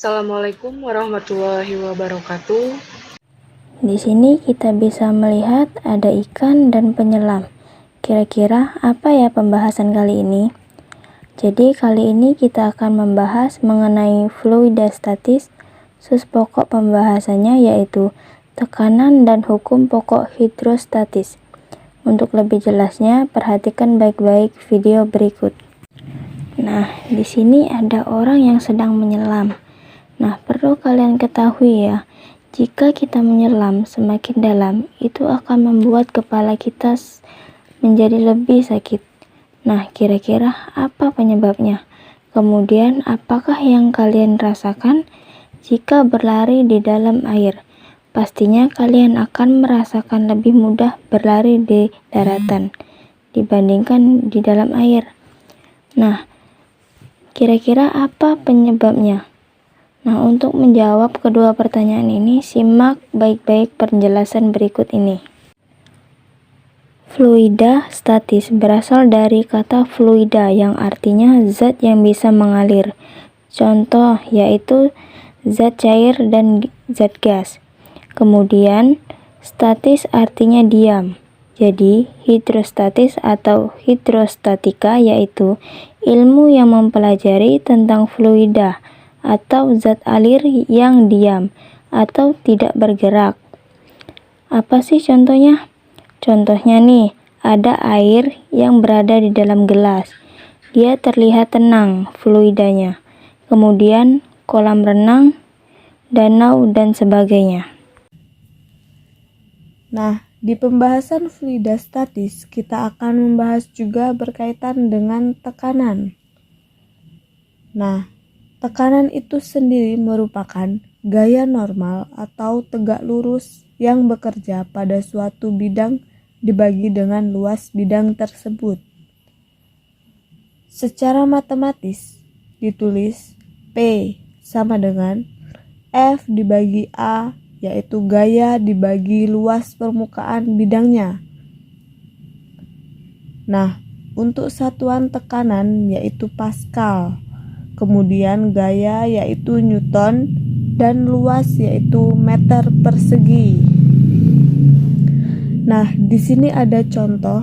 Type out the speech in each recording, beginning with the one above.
Assalamualaikum warahmatullahi wabarakatuh. Di sini kita bisa melihat ada ikan dan penyelam. Kira-kira apa ya pembahasan kali ini? Jadi kali ini kita akan membahas mengenai fluidostatis. Sus pokok pembahasannya yaitu tekanan dan hukum pokok hidrostatis. Untuk lebih jelasnya, perhatikan baik-baik video berikut. Nah, di sini ada orang yang sedang menyelam. Nah, perlu kalian ketahui ya, jika kita menyelam semakin dalam, itu akan membuat kepala kita menjadi lebih sakit. Nah, kira-kira apa penyebabnya? Kemudian, apakah yang kalian rasakan jika berlari di dalam air? Pastinya kalian akan merasakan lebih mudah berlari di daratan dibandingkan di dalam air. Nah, kira-kira apa penyebabnya? Nah, untuk menjawab kedua pertanyaan ini, simak baik-baik penjelasan berikut ini. Fluida statis berasal dari kata fluida yang artinya zat yang bisa mengalir. Contoh yaitu zat cair dan zat gas. Kemudian, statis artinya diam. Jadi, hidrostatis atau hidrostatika yaitu ilmu yang mempelajari tentang fluida atau zat alir yang diam atau tidak bergerak. Apa sih contohnya? Contohnya nih, ada air yang berada di dalam gelas. Dia terlihat tenang fluidanya. Kemudian kolam renang, danau, dan sebagainya. Nah, di pembahasan fluidostatis kita akan membahas juga berkaitan dengan tekanan. Nah, tekanan itu sendiri merupakan gaya normal atau tegak lurus yang bekerja pada suatu bidang dibagi dengan luas bidang tersebut. Secara matematis ditulis P sama dengan F dibagi A, yaitu gaya dibagi luas permukaan bidangnya. Nah, untuk satuan tekanan yaitu Pascal, kemudian gaya yaitu Newton, dan luas yaitu meter persegi. Nah, di sini ada contoh.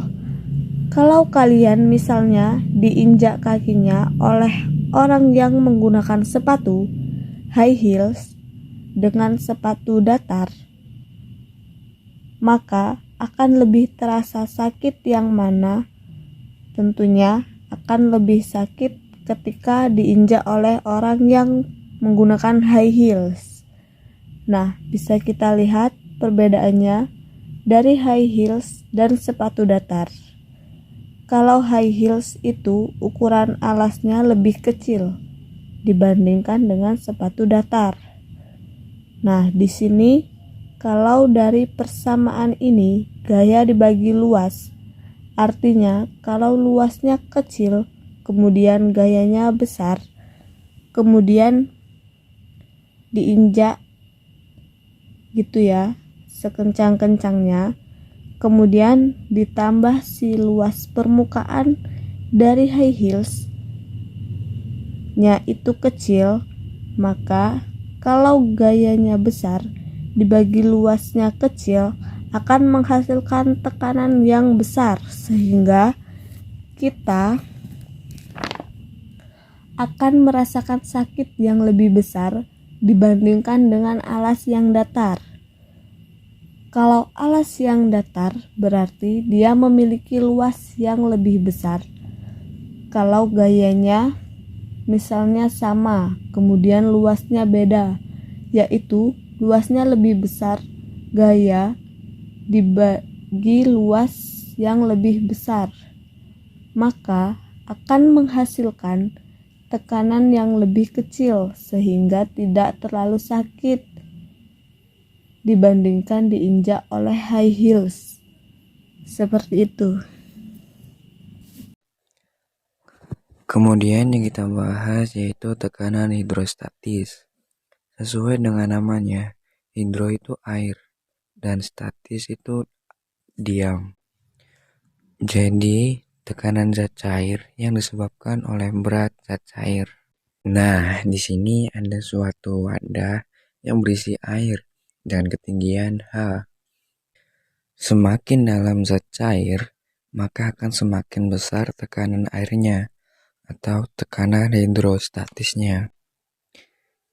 Kalau kalian misalnya diinjak kakinya oleh orang yang menggunakan sepatu high heels dengan sepatu datar, maka akan lebih terasa sakit yang mana? Tentunya akan lebih sakit ketika diinjak oleh orang yang menggunakan high heels. Nah, bisa kita lihat perbedaannya dari high heels dan sepatu datar. Kalau high heels itu ukuran alasnya lebih kecil dibandingkan dengan sepatu datar. Nah, di sini kalau dari persamaan ini gaya dibagi luas, artinya kalau luasnya kecil, kemudian gayanya besar, kemudian diinjak gitu ya, sekencang-kencangnya, kemudian ditambah si luas permukaan dari high heels nya itu kecil, maka kalau gayanya besar dibagi luasnya kecil akan menghasilkan tekanan yang besar, sehingga kita akan merasakan sakit yang lebih besar dibandingkan dengan alas yang datar. Kalau alas yang datar berarti dia memiliki luas yang lebih besar. Kalau gayanya misalnya sama, kemudian luasnya beda, yaitu luasnya lebih besar, gaya dibagi luas yang lebih besar, maka akan menghasilkan tekanan yang lebih kecil sehingga tidak terlalu sakit dibandingkan diinjak oleh high heels. Seperti itu. Kemudian yang kita bahas yaitu tekanan hidrostatis. Sesuai dengan namanya, hidro itu air dan statis itu diam. Jadi, tekanan zat cair yang disebabkan oleh berat zat cair. Nah, di sini ada suatu wadah yang berisi air dengan ketinggian H. Semakin dalam zat cair, maka akan semakin besar tekanan airnya atau tekanan hidrostatisnya.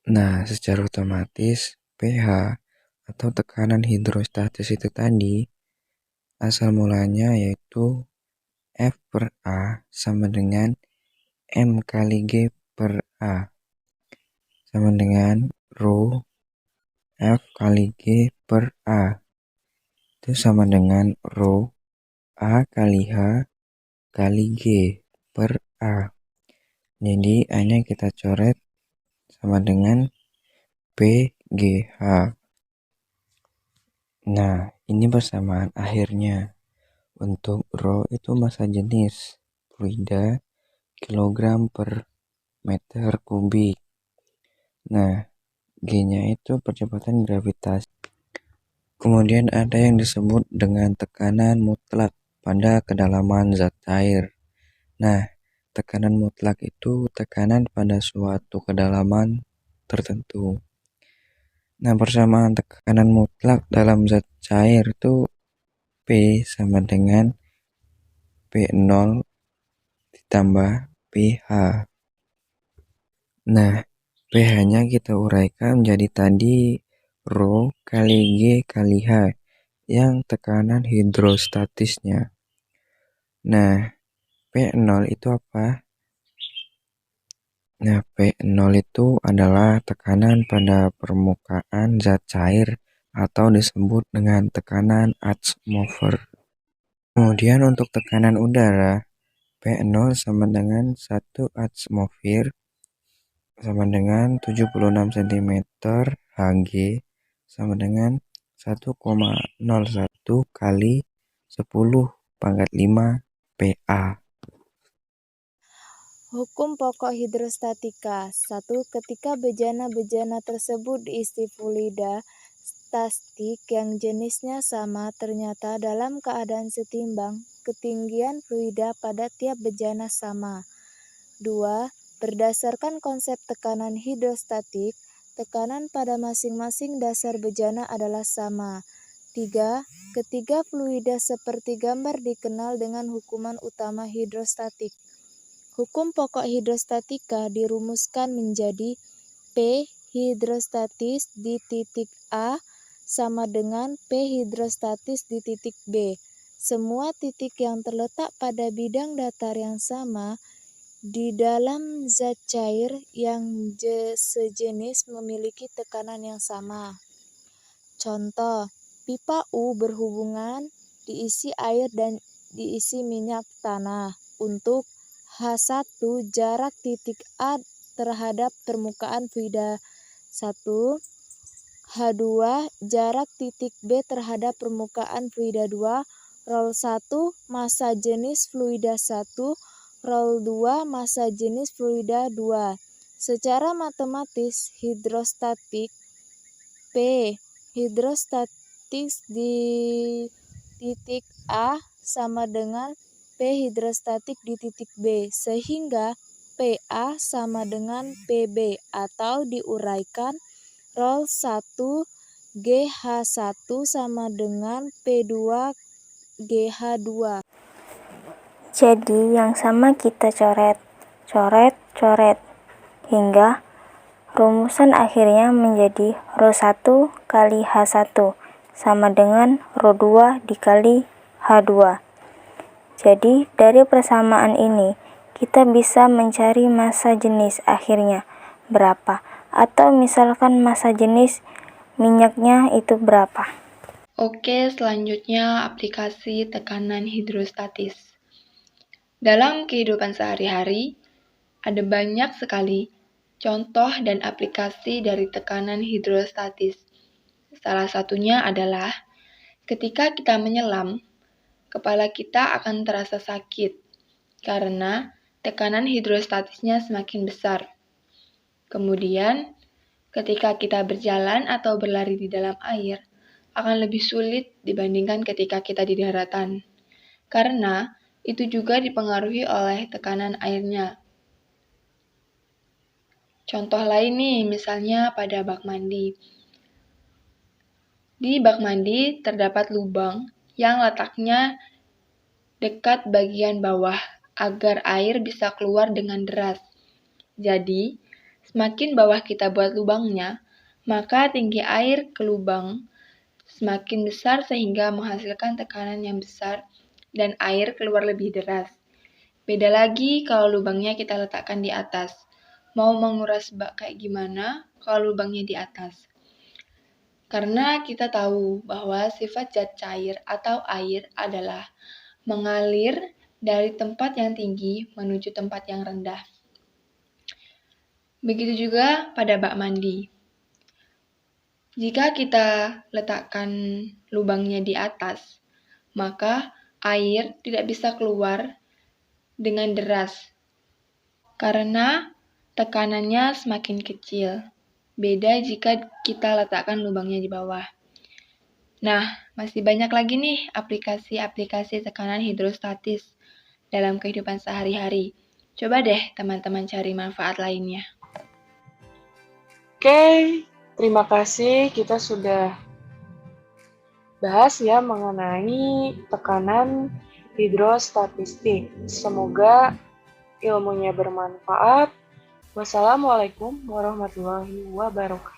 Nah, secara otomatis pH atau tekanan hidrostatis itu tadi asal mulanya yaitu F per A sama dengan M kali G per A sama dengan Rho F kali G per A itu sama dengan Rho A kali H kali G per A. Jadi A-nya kita coret sama dengan PGH. Nah, ini persamaan akhirnya. Untuk Rho itu massa jenis fluida kilogram per meter kubik. Nah, G-nya itu percepatan gravitasi. Kemudian ada yang disebut dengan tekanan mutlak pada kedalaman zat cair. Nah, tekanan mutlak itu tekanan pada suatu kedalaman tertentu. Nah, persamaan tekanan mutlak dalam zat cair itu P sama dengan P0 ditambah pH. Nah, pH-nya kita uraikan menjadi tadi Rho kali G kali H yang tekanan hidrostatisnya. Nah, P0 itu apa? Nah, P0 itu adalah tekanan pada permukaan zat cair atau disebut dengan tekanan atmosfer. Kemudian untuk tekanan udara, P0 sama dengan 1 atmosfer sama dengan 76 cm Hg sama dengan 1,01 kali 10⁵ Pa. Hukum pokok hidrostatika. 1. Ketika bejana-bejana tersebut diisi fluida statik yang jenisnya sama, ternyata dalam keadaan setimbang, ketinggian fluida pada tiap bejana sama. 2. Berdasarkan konsep tekanan hidrostatik, tekanan pada masing-masing dasar bejana adalah sama. 3. Ketiga fluida seperti gambar dikenal dengan hukuman utama hidrostatik. Hukum pokok hidrostatika dirumuskan menjadi P hidrostatis di titik A sama dengan P hidrostatis di titik B. Semua titik yang terletak pada bidang datar yang sama di dalam zat cair yang sejenis memiliki tekanan yang sama. Contoh, pipa U berhubungan diisi air dan diisi minyak tanah. Untuk H1 jarak titik A terhadap permukaan fluida 1, H2 jarak titik B terhadap permukaan fluida 2, Rol 1 massa jenis fluida 1, Rol 2 massa jenis fluida 2. Secara matematis, hidrostatik P hidrostatis di titik A sama dengan P hidrostatik di titik B, sehingga PA sama dengan PB atau diuraikan Rol 1 GH1 sama dengan P2 GH2. Jadi yang sama kita coret, hingga rumusan akhirnya menjadi Rho 1 kali H1 sama dengan Rho 2 dikali H2. Jadi dari persamaan ini kita bisa mencari massa jenis akhirnya berapa, atau misalkan massa jenis minyaknya itu berapa. Oke, selanjutnya aplikasi tekanan hidrostatis. Dalam kehidupan sehari-hari, ada banyak sekali contoh dan aplikasi dari tekanan hidrostatis. Salah satunya adalah ketika kita menyelam, kepala kita akan terasa sakit karena tekanan hidrostatisnya semakin besar. Kemudian, ketika kita berjalan atau berlari di dalam air, akan lebih sulit dibandingkan ketika kita di daratan, karena itu juga dipengaruhi oleh tekanan airnya. Contoh lain nih, misalnya pada bak mandi. Di bak mandi terdapat lubang yang letaknya dekat bagian bawah agar air bisa keluar dengan deras. Jadi, semakin bawah kita buat lubangnya, maka tinggi air ke lubang semakin besar sehingga menghasilkan tekanan yang besar dan air keluar lebih deras. Beda lagi kalau lubangnya kita letakkan di atas. Mau menguras bak kayak gimana kalau lubangnya di atas? Karena kita tahu bahwa sifat zat cair atau air adalah mengalir dari tempat yang tinggi menuju tempat yang rendah. Begitu juga pada bak mandi. Jika kita letakkan lubangnya di atas, maka air tidak bisa keluar dengan deras karena tekanannya semakin kecil. Beda jika kita letakkan lubangnya di bawah. Nah, masih banyak lagi nih aplikasi-aplikasi tekanan hidrostatis dalam kehidupan sehari-hari. Coba deh teman-teman cari manfaat lainnya. Oke, terima kasih. Kita sudah bahas ya mengenai tekanan hidrostatistik. Semoga ilmunya bermanfaat. Wassalamualaikum warahmatullahi wabarakatuh.